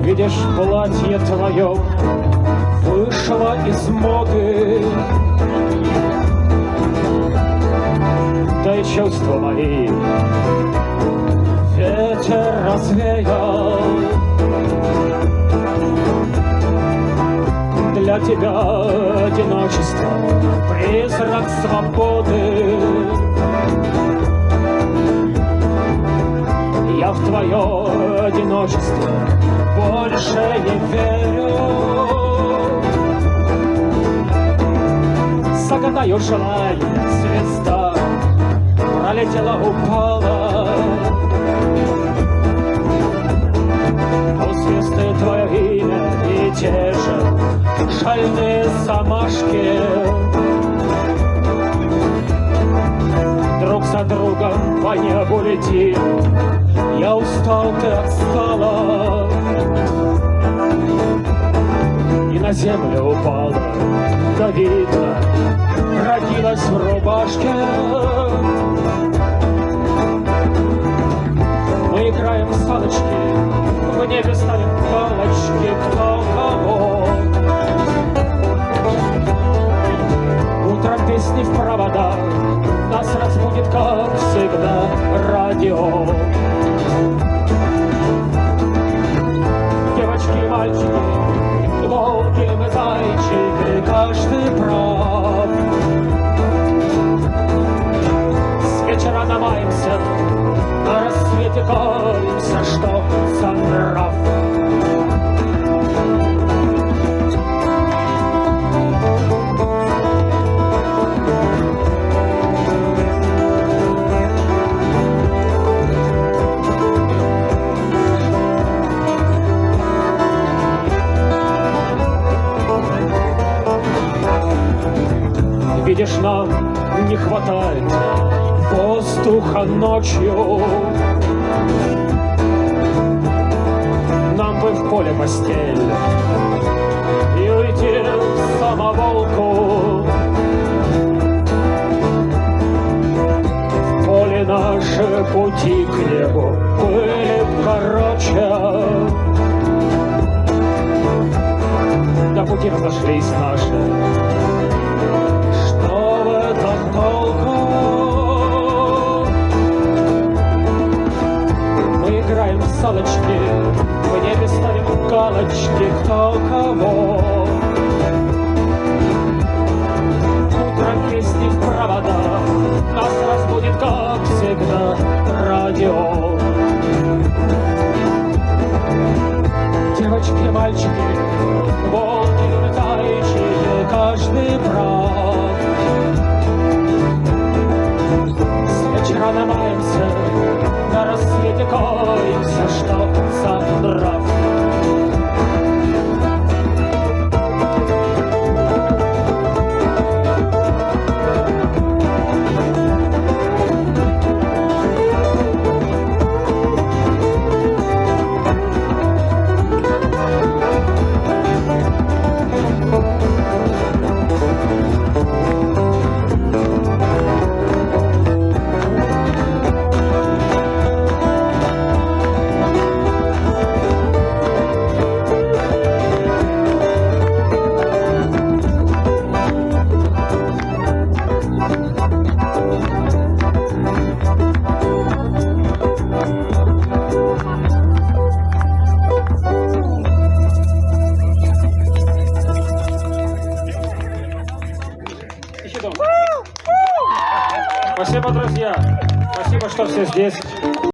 Видишь, платье твое вышло из моды, да и чувства мои ветер развеял. Для тебя одиночество — призрак свободы. Я в твое одиночество больше не верю. Загадаю желание, звезда пролетела, упала. У звезды твое имя и те же шальные замашки. Друг за другом по небу летим. Я устал, ты отстала, и на землю упала. Да видно, родилась в рубашке. Мы играем в салочки, в небе ставим палочки, кто кого. Утром песни в провода, нас разбудит, как всегда, радио. Девочки, мальчики, волки мы, зайчики, каждый прав. С вечера намаемся, на рассвете каемся, что за нрав. Видишь, нам не хватает воздуха ночью. Нам бы в поле постель и уйти в самоволку. В поле наши пути к небу были короче. Да пути разошлись наши. Мы играем в салочки, в небе ставим галочки, кто кого. Утром песни в провода, нас разбудит, как всегда, радио. Девочки, мальчики, волки, зайчики, каждый прав. Вечера намаемся, на рассвете каемся, что за нрав. Спасибо, друзья. Спасибо, что все здесь.